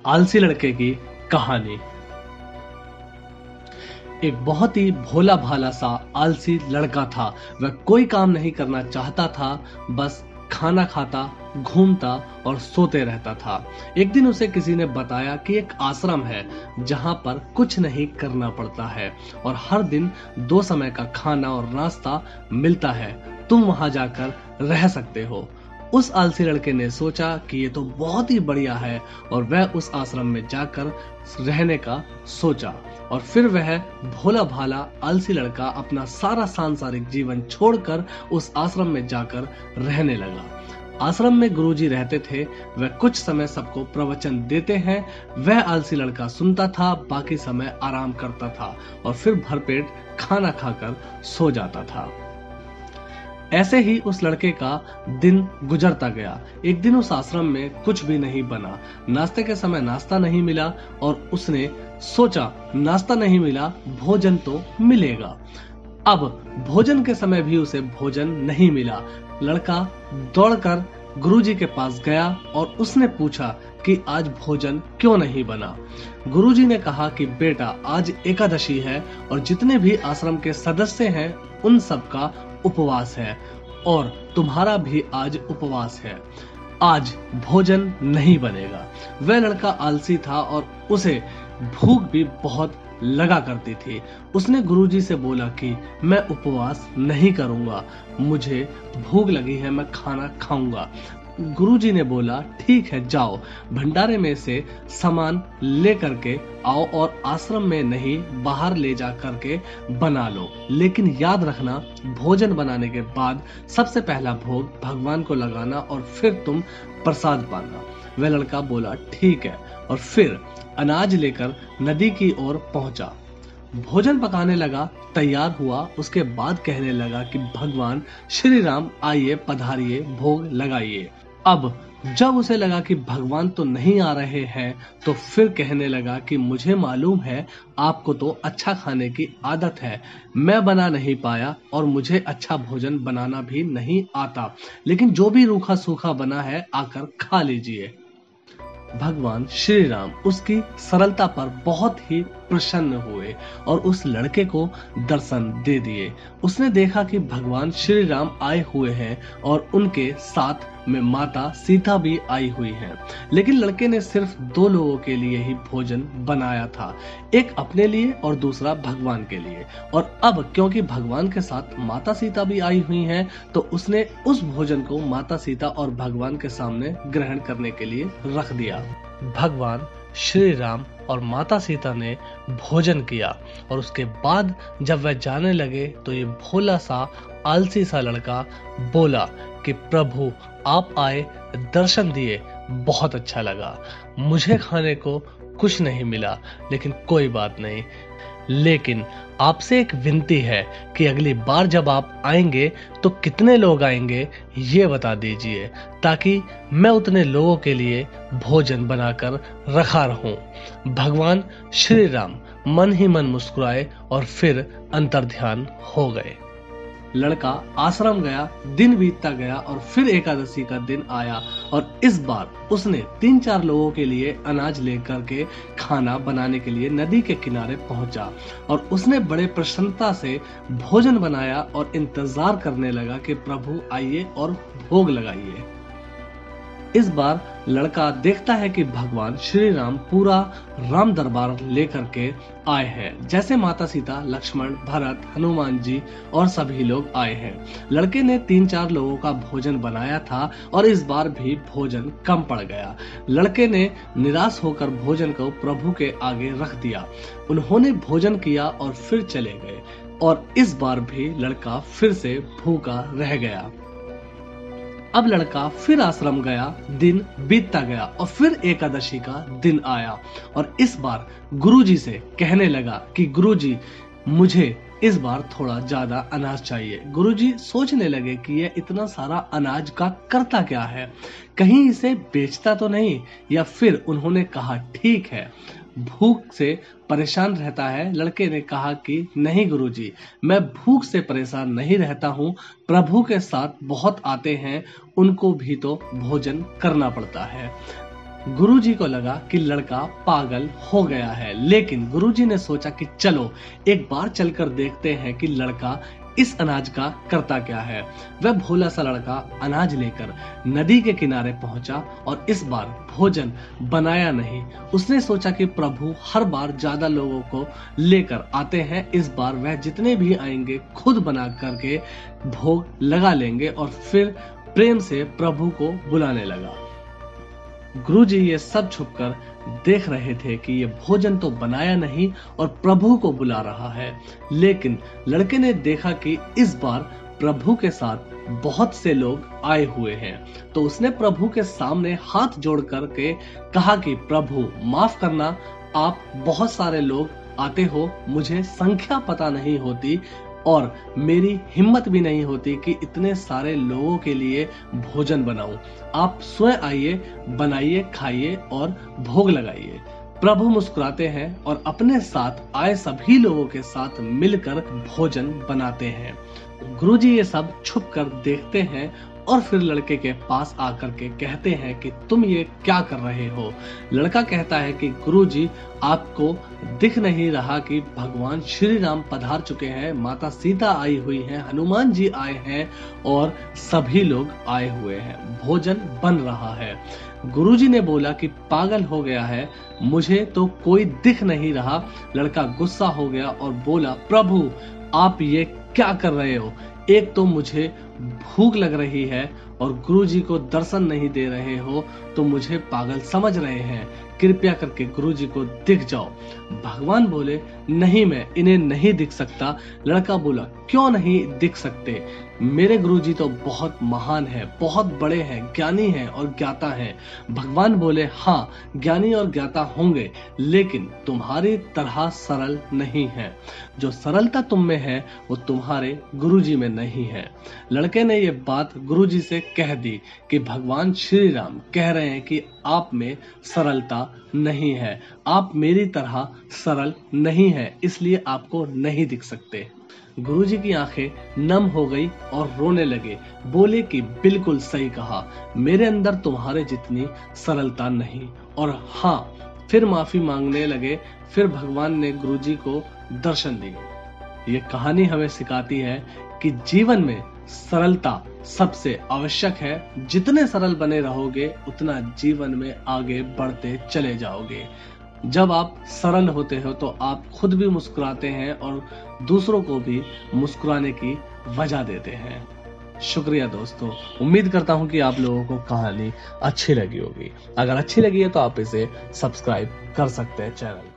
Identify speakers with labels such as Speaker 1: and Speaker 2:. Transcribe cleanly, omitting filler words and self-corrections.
Speaker 1: आलसी लड़के की कहानी। एक बहुत ही भोला भाला सा आलसी लड़का था। वह कोई काम नहीं करना चाहता था, बस खाना खाता, घूमता और सोते रहता था। एक दिन उसे किसी ने बताया कि एक आश्रम है जहां पर कुछ नहीं करना पड़ता है और हर दिन 2 समय का खाना और नाश्ता मिलता है। तुम वहां जाकर रह सकते हो। उस आलसी लड़के ने सोचा कि ये तो बहुत ही बढ़िया है और वह उस आश्रम में जाकर रहने का सोचा। और फिर वह भोला भाला आलसी लड़का अपना सारा सांसारिक जीवन छोड़कर उस आश्रम में जाकर रहने लगा। आश्रम में गुरुजी रहते थे। वह कुछ समय सबको प्रवचन देते हैं। वह आलसी लड़का सुनता था, बाकी समय आराम करता था और फिर भरपेट खाना खाकर सो जाता था। ऐसे ही उस लड़के का दिन गुजरता गया। एक दिन उस आश्रम में कुछ भी नहीं बना। नाश्ते के समय नाश्ता नहीं मिला और उसने सोचा नाश्ता नहीं मिला, भोजन तो मिलेगा। अब भोजन के समय भी उसे भोजन नहीं मिला। लड़का दौड़कर गुरुजी के पास गया और उसने पूछा कि आज भोजन क्यों नहीं बना। गुरुजी ने कहा कि बेटा, आज एकादशी है और जितने भी आश्रम के सदस्य हैं उन सब का उपवास है और तुम्हारा भी आज उपवास है। आज भोजन नहीं बनेगा। वह लड़का आलसी था और उसे भूख भी बहुत लगा करती थी। उसने गुरुजी से बोला कि मैं उपवास नहीं करूंगा, मुझे भूख लगी है, मैं खाना खाऊंगा। गुरुजी ने बोला ठीक है, जाओ भंडारे में से सामान ले करके आओ और आश्रम में नहीं बाहर ले जा करके बना लो, लेकिन याद रखना भोजन बनाने के बाद सबसे पहला भोग भगवान को लगाना और फिर तुम प्रसाद पाना। वह लड़का बोला ठीक है और फिर अनाज लेकर नदी की ओर पहुंचा। भोजन पकाने लगा, तैयार हुआ। उसके बाद कहने लगा कि भगवान श्री राम आइए, पधारिए, भोग लगाइए। अब जब उसे लगा कि भगवान तो नहीं आ रहे हैं तो फिर कहने लगा कि मुझे मालूम है आपको तो अच्छा खाने की आदत है, मैं बना नहीं पाया और मुझे अच्छा भोजन बनाना भी नहीं आता, लेकिन जो भी रूखा सूखा बना है आकर खा लीजिए। भगवान श्री राम उसकी सरलता पर बहुत ही प्रसन्न हुए और उस लड़के को दर्शन दे दिए। उसने देखा कि भगवान श्री राम आए हुए हैं और उनके साथ में माता सीता भी आई हुई हैं। लेकिन लड़के ने सिर्फ 2 लोगों के लिए ही भोजन बनाया था, एक अपने लिए और दूसरा भगवान के लिए। और अब क्योंकि भगवान के साथ माता सीता भी आई हुई हैं, तो उसने उस भोजन को माता सीता और भगवान के सामने ग्रहण करने के लिए रख दिया। भगवान श्री राम और माता सीता ने भोजन किया और उसके बाद जब वह जाने लगे तो ये भोला सा आलसी सा लड़का बोला कि प्रभु आप आए, दर्शन दिए, बहुत अच्छा लगा। मुझे खाने को कुछ नहीं मिला, लेकिन कोई बात नहीं, लेकिन आपसे एक विनती है कि अगली बार जब आप आएंगे तो कितने लोग आएंगे ये बता दीजिए, ताकि मैं उतने लोगों के लिए भोजन बनाकर रखा रहूं। भगवान श्री राम मन ही मन मुस्कुराए और फिर अंतर्ध्यान हो गए। लड़का आश्रम गया, दिन बीतता गया और फिर एकादशी का दिन आया और इस बार उसने 3-4 लोगों के लिए अनाज लेकर के खाना बनाने के लिए नदी के किनारे पहुंचा और उसने बड़े प्रसन्नता से भोजन बनाया और इंतजार करने लगा कि प्रभु आइए और भोग लगाइए। इस बार लड़का देखता है कि भगवान श्री राम पूरा राम दरबार लेकर के आए हैं, जैसे माता सीता, लक्ष्मण, भरत, हनुमान जी और सभी लोग आए हैं। लड़के ने 3-4 लोगों का भोजन बनाया था और इस बार भी भोजन कम पड़ गया। लड़के ने निराश होकर भोजन को प्रभु के आगे रख दिया। उन्होंने भोजन किया और फिर चले गए और इस बार भी लड़का फिर से भूखा रह गया। अब लड़का फिर आश्रम गया, दिन बीतता गया और फिर एकादशी का दिन आया और इस बार गुरुजी से कहने लगा कि गुरुजी, मुझे इस बार थोड़ा ज्यादा अनाज चाहिए। गुरुजी सोचने लगे कि यह इतना सारा अनाज का करता क्या है, कहीं इसे बेचता तो नहीं, या फिर उन्होंने कहा ठीक है, भूख से परेशान रहता है। लड़के ने कहा कि नहीं गुरुजी, मैं भूख से परेशान नहीं रहता हूँ, प्रभु के साथ बहुत आते हैं, उनको भी तो भोजन करना पड़ता है। गुरुजी को लगा कि लड़का पागल हो गया है, लेकिन गुरुजी ने सोचा कि चलो एक बार चलकर देखते हैं कि लड़का इस अनाज का करता क्या है। वह भोला सा लड़का अनाज लेकर नदी के किनारे पहुंचा और इस बार भोजन बनाया नहीं। उसने सोचा कि प्रभु हर बार ज्यादा लोगों को लेकर आते हैं, इस बार वह जितने भी आएंगे खुद बना करके भोग लगा लेंगे और फिर प्रेम से प्रभु को बुलाने लगा। गुरुजी ये सब छुपकर देख रहे थे कि ये भोजन तो बनाया नहीं और प्रभु को बुला रहा है, लेकिन लड़के ने देखा कि इस बार प्रभु के साथ बहुत से लोग आए हुए हैं, तो उसने प्रभु के सामने हाथ जोड़ करके कहा कि प्रभु माफ करना, आप बहुत सारे लोग आते हो, मुझे संख्या पता नहीं होती और मेरी हिम्मत भी नहीं होती कि इतने सारे लोगों के लिए भोजन बनाऊं। आप स्वयं आइए, बनाइए, खाइए और भोग लगाइए। प्रभु मुस्कुराते हैं और अपने साथ आए सभी लोगों के साथ मिलकर भोजन बनाते हैं। गुरुजी ये सब छुप कर देखते हैं और फिर लड़के के पास आकर के कहते हैं कि तुम ये क्या कर रहे हो। लड़का कहता है कि गुरुजी, आपको दिख नहीं रहा कि भगवान श्री राम पधार चुके हैं, माता सीता आई हुई हैं, हनुमान जी आए हैं और सभी लोग आए हुए हैं, भोजन बन रहा है। गुरुजी ने बोला कि पागल हो गया है, मुझे तो कोई दिख नहीं रहा। लड़का गुस्सा हो गया और बोला, प्रभु आप ये क्या कर रहे हो? एक तो मुझे भूख लग रही है और गुरुजी को दर्शन नहीं दे रहे हो, तो मुझे पागल समझ रहे हैं, कृपया करके गुरुजी को दिख जाओ। भगवान बोले, नहीं, मैं इन्हें नहीं दिख सकता। लड़का बोला, क्यों नहीं दिख सकते? मेरे गुरुजी तो बहुत महान है, बहुत बड़े हैं, ज्ञानी हैं और ज्ञाता हैं। भगवान बोले, हाँ ज्ञानी और ज्ञाता होंगे, लेकिन तुम्हारी तरह सरल नहीं है। जो सरलता तुम में है वो तुम्हारे गुरुजी में नहीं है। लड़के ने ये बात गुरुजी से कह दी कि भगवान श्री राम कह रहे हैं कि आप में सरलता नहीं है, आप मेरी तरह सरल नहीं है, इसलिए आपको नहीं दिख सकते। गुरुजी की आंखें नम हो गई और रोने लगे। बोले कि बिल्कुल सही कहा, मेरे अंदर तुम्हारे जितनी सरलता नहीं। और हाँ, फिर माफी मांगने लगे। फिर भगवान ने गुरुजी को दर्शन दिए। ये कहानी हमें सिखाती है कि जीवन में सरलता सबसे आवश्यक है। जितने सरल बने रहोगे उतना जीवन में आगे बढ़ते चले जाओगे। जब आप सरल होते हो तो आप खुद भी मुस्कुराते हैं और दूसरों को भी मुस्कुराने की वजह देते हैं। शुक्रिया दोस्तों, उम्मीद करता हूं कि आप लोगों को कहानी अच्छी लगी होगी। अगर अच्छी लगी है तो आप इसे सब्सक्राइब कर सकते हैं चैनल।